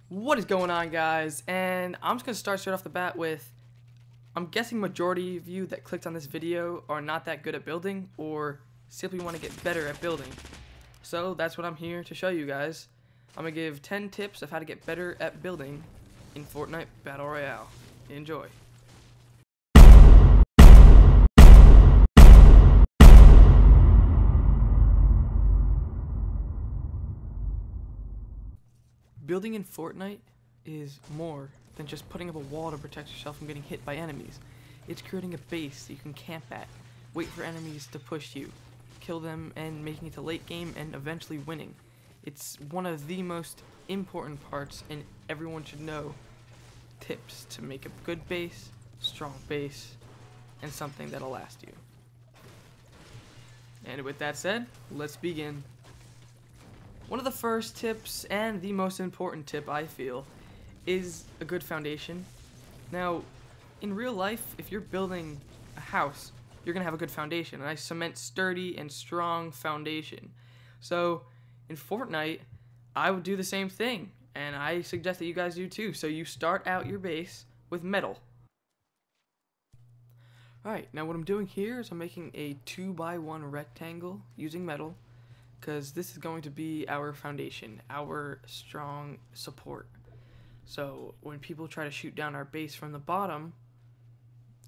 What is going on, guys? And I'm just gonna start straight off the bat with, I'm guessing majority of you that clicked on this video are not that good at building or simply want to get better at building. So that's what I'm here to show you guys. I'm gonna give 10 tips of how to get better at building in Fortnite Battle Royale. Enjoy. Building in Fortnite is more than just putting up a wall to protect yourself from getting hit by enemies. It's creating a base that you can camp at, wait for enemies to push you, kill them, and making it to late game and eventually winning. It's one of the most important parts, and everyone should know tips to make a good base, strong base, and something that'll last you. And with that said, let's begin. One of the first tips, and the most important tip I feel, is a good foundation. Now, in real life, if you're building a house, you're gonna have a good foundation, and I cement sturdy and strong foundation. So, in Fortnite, I would do the same thing, and I suggest that you guys do too. So you start out your base with metal. Alright, now what I'm doing here is I'm making a 2x1 rectangle using metal, because this is going to be our foundation, our strong support. So when people try to shoot down our base from the bottom,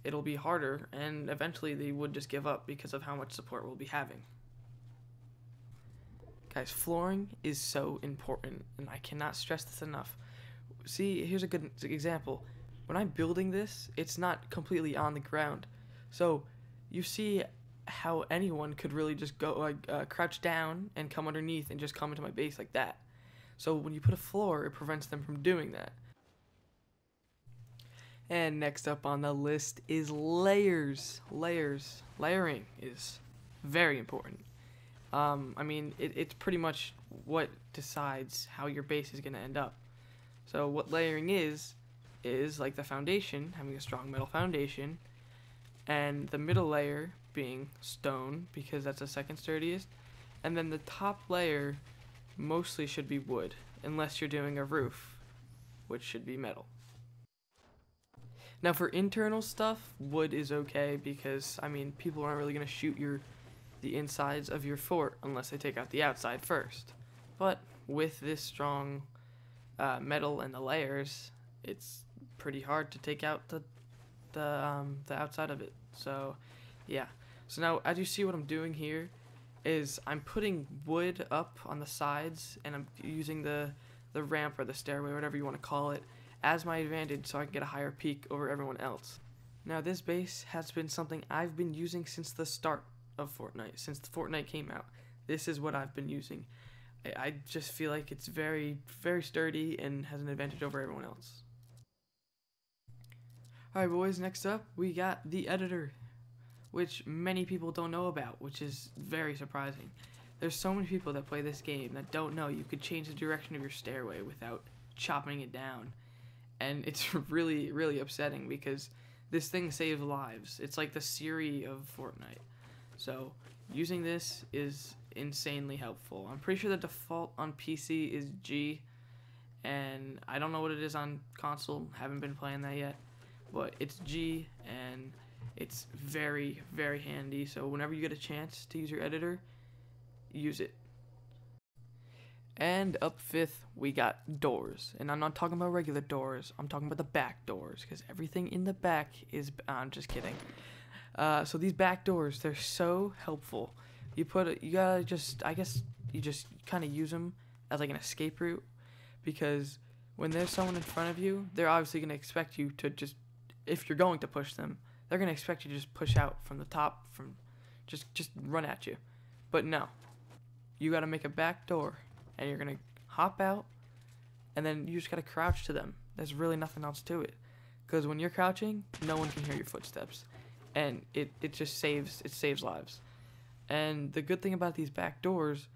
it'll be harder, and eventually they would just give up because of how much support we'll be having. Guys, flooring is so important, and I cannot stress this enough. See, here's a good example. When I'm building this, it's not completely on the ground. So you see how anyone could really just go crouch down and come underneath and just come into my base like that. So when you put a floor, it prevents them from doing that. And next up on the list is layers. Layering is very important. I mean, it's pretty much what decides how your base is going to end up. So what layering is like the foundation, having a strong metal foundation, and the middle layer being stone, because that's the second sturdiest, and then the top layer mostly should be wood, unless you're doing a roof, which should be metal. Now for internal stuff, wood is okay, because I mean, people aren't really going to shoot the insides of your fort unless they take out the outside first. But with this strong metal and the layers, it's pretty hard to take out the outside of it. So yeah. So now, as you see, what I'm doing here is I'm putting wood up on the sides, and I'm using the ramp or the stairway, whatever you want to call it, as my advantage, so I can get a higher peak over everyone else. Now this base has been something I've been using since the start of Fortnite, since Fortnite came out. This is what I've been using. I just feel like it's very, very sturdy and has an advantage over everyone else. Alright boys, next up we got the editor, which many people don't know about, which is very surprising. There's so many people that play this game that don't know you could change the direction of your stairway without chopping it down. And it's really, really upsetting, because this thing saves lives. It's like the Siri of Fortnite. So using this is insanely helpful. I'm pretty sure the default on PC is G, and I don't know what it is on console. Haven't been playing that yet, but it's G, and it's very, very handy. So whenever you get a chance to use your editor, use it. And up fifth, we got doors. And I'm not talking about regular doors. I'm talking about the back doors, because everything in the back is... I'm just kidding. So these back doors, they're so helpful. You gotta just... I guess you just kind of use them as like an escape route, because when there's someone in front of you, they're obviously going to expect you to just... If you're going to push them, they're going to expect you to just push out from the top, just run at you. But no. You got to make a back door, and you're going to hop out, and then you just got to crouch to them. There's really nothing else to it. Because when you're crouching, no one can hear your footsteps. And it just saves lives. And the good thing about these back doors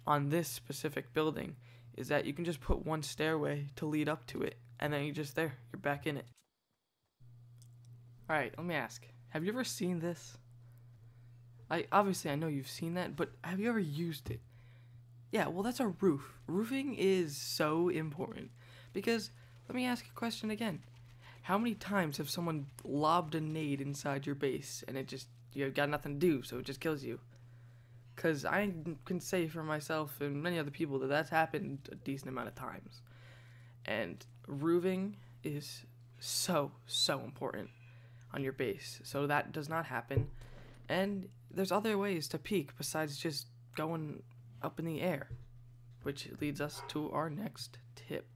on this specific building is that you can just put one stairway to lead up to it, and then you're back in it. Alright, let me ask, have you ever seen this? Obviously I know you've seen that, but have you ever used it? Yeah, well, that's a roof. Roofing is so important, Because, let me ask a question again. How many times have someone lobbed a nade inside your base and it just, you got nothing to do, so it just kills you? Because I can say for myself and many other people that that's happened a decent amount of times. And roofing is so important on your base, so that does not happen. And there's other ways to peek besides just going up in the air, which leads us to our next tip.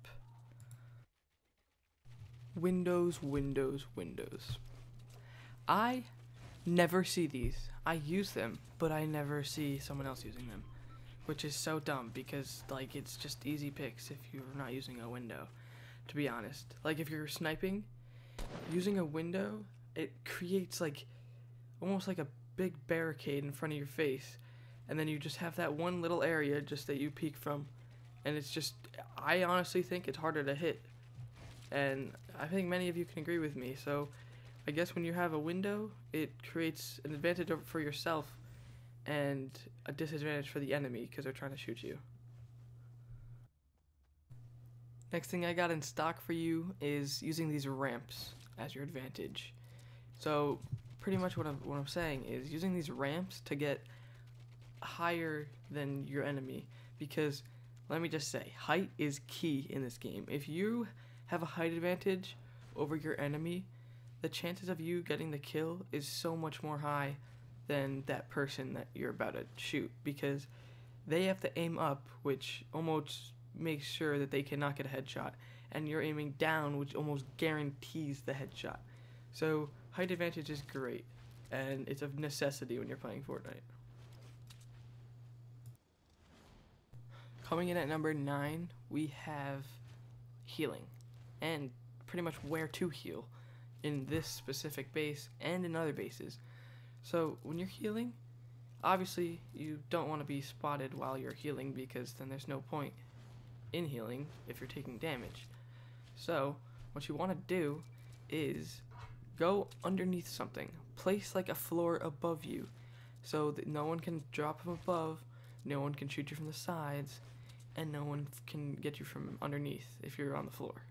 Windows, windows, windows. I never see these. I use them, but I never see someone else using them, which is so dumb because, like, it's just easy picks if you're not using a window, to be honest. Like, if you're sniping, using a window, it creates, like, almost like a big barricade in front of your face, and then you just have that one little area just that you peek from, and it's just, I honestly think it's harder to hit, and I think many of you can agree with me. So I guess when you have a window, it creates an advantage for yourself and a disadvantage for the enemy because they're trying to shoot you. Next thing I got in stock for you is using these ramps as your advantage. So pretty much what I'm saying is using these ramps to get higher than your enemy, because let me just say, height is key in this game. If you have a height advantage over your enemy, the chances of you getting the kill is so much more high than that person that you're about to shoot, because they have to aim up, which almost makes sure that they cannot get a headshot, and you're aiming down, which almost guarantees the headshot. So height advantage is great, and it's a necessity when you're playing Fortnite. Coming in at number 9, we have healing, and pretty much where to heal in this specific base and in other bases. So when you're healing, obviously you don't want to be spotted while you're healing, because then there's no point in healing if you're taking damage. So what you want to do is go underneath something, place like a floor above you so that no one can drop from above, no one can shoot you from the sides, and no one can get you from underneath if you're on the floor.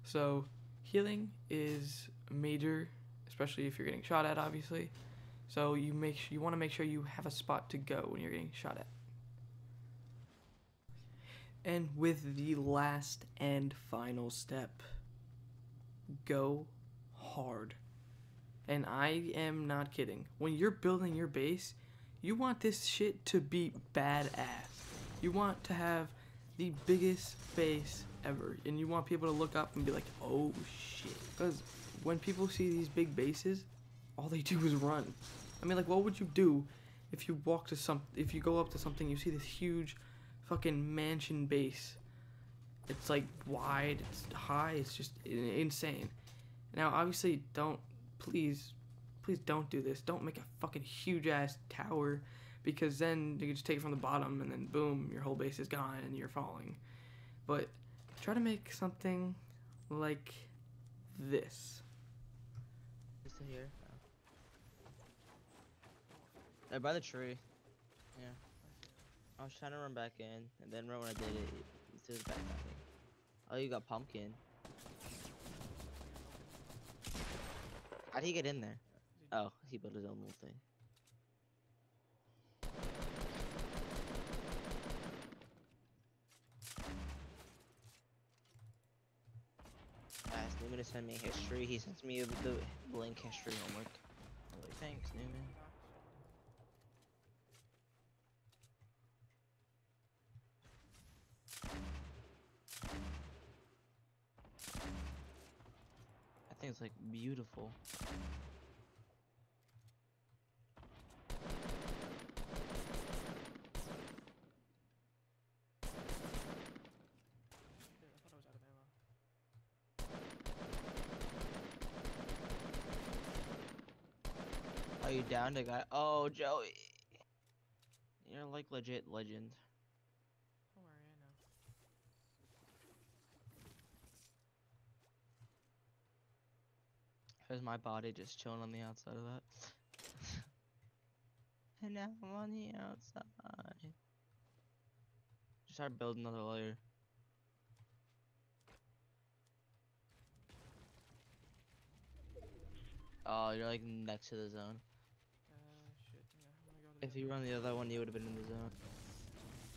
So healing is major, especially if you're getting shot at, obviously. So you want to make sure you have a spot to go when you're getting shot at. And with the last and final step, go hard. And I am not kidding. When you're building your base, you want this shit to be badass. You want to have the biggest base ever, and you want people to look up and be like, oh shit. Because when people see these big bases, all they do is run. I mean, like, what would you do if you go up to something, you see this huge fucking mansion base? It's like wide, it's high, it's just insane. Now, obviously, please don't do this. Don't make a fucking huge ass tower, because then you can just take it from the bottom and then boom, your whole base is gone and you're falling. But try to make something like this. Is it here? No. By the tree. Yeah. I was trying to run back in, and then right when I did it, it says back at me. Oh, you got pumpkin. How'd he get in there? Oh, he built his own little thing. Asked Newman to send me history. He sends me the blank history homework. Really, thanks, Newman. I think it's like beautiful. Are you down to guy? Oh, Joey. You're like legit legend. Don't worry, I know. There's my body just chilling on the outside of that. And now I'm on the outside. Just start building another layer. Oh, you're like next to the zone. Shit. Yeah, I'm gonna go to If the you other were on the other one, you would have been in the zone.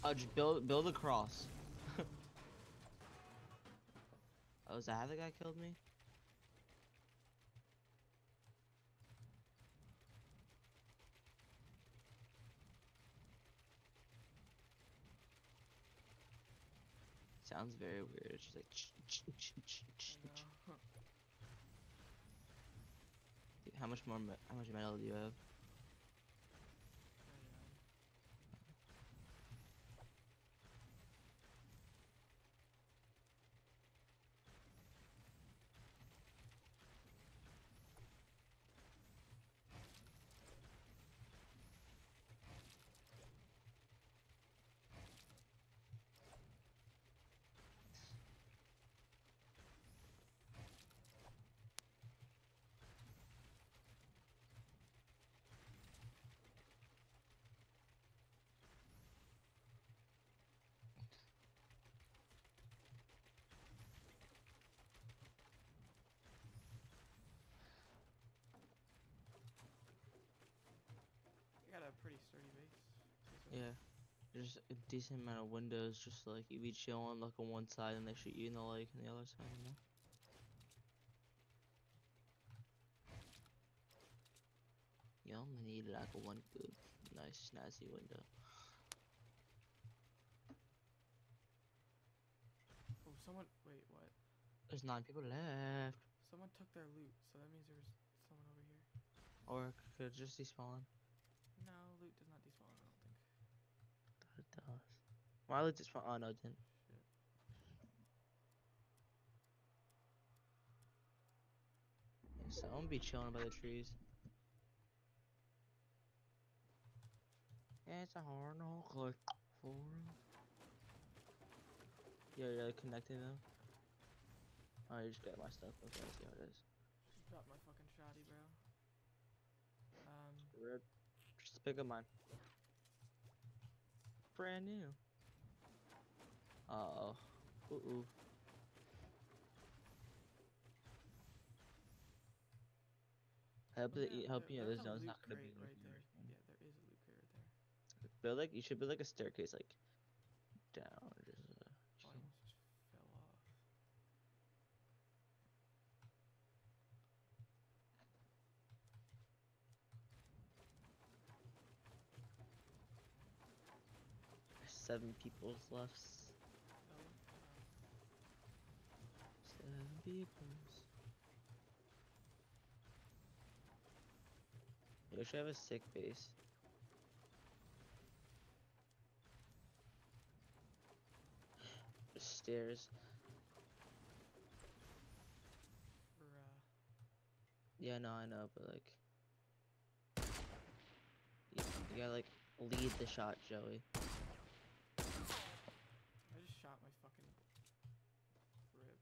Oh, just build across. Oh, is that how the guy killed me? Sounds very weird. It's just like. I know. Dude, how much metal do you have? I got a pretty sturdy base. Yeah. There's a decent amount of windows, just like you be chilling, look on one side and they shoot you in the leg on the other side, you know? You only need like one good, nice, snazzy window. Oh, someone. Wait, what? There's 9 people left. Someone took their loot, so that means there was someone over here. Or it could just despawn. No, loot does not despawn, I don't think. It does. Why would it despawn? Oh no, it didn't. Shit. Yeah, someone be chilling by the trees. It's a hard knock like for Yeah, you're like connecting them. Oh, you just got my stuff. Okay, I see how it is. Drop my fucking shoddy, bro. Rip. Just pick up mine. Brand new. Uh oh. Ooh. Help you know, There's this a zone's loot not gonna be crate like right there. yours, man. Yeah, there is a loot crate right there. Build like you should build like a staircase like down. Just, Oh, I almost just fell off. there's 7 people's left. Really? 7 people's. You should have a sick base. There's stairs. Yeah, no, I know, but like, you gotta like lead the shot, Joey. I just shot my fucking rib.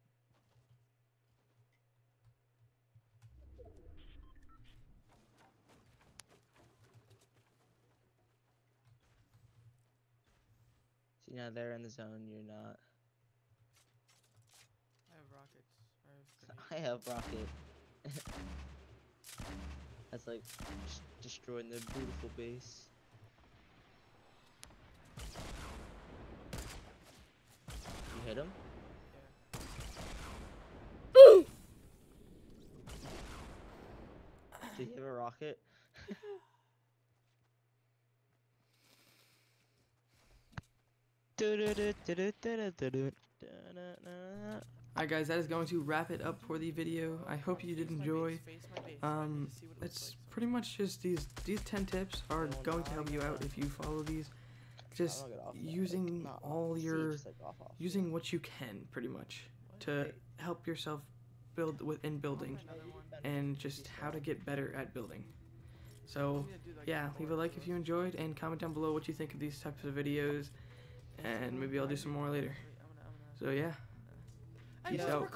See, now they're in the zone, you're not. I have rockets. I have I have rocket. That's like destroying their beautiful base. You hit him? Yeah. Did he have a rocket? Alright guys, that is going to wrap it up for the video. I hope you did enjoy. It's pretty much just these 10 tips are going to help you out if you follow these. Just using using what you can pretty much to help yourself build within building and just how to get better at building. So yeah, leave a like if you enjoyed and comment down below what you think of these types of videos, and maybe I'll do some more later. So yeah, peace out.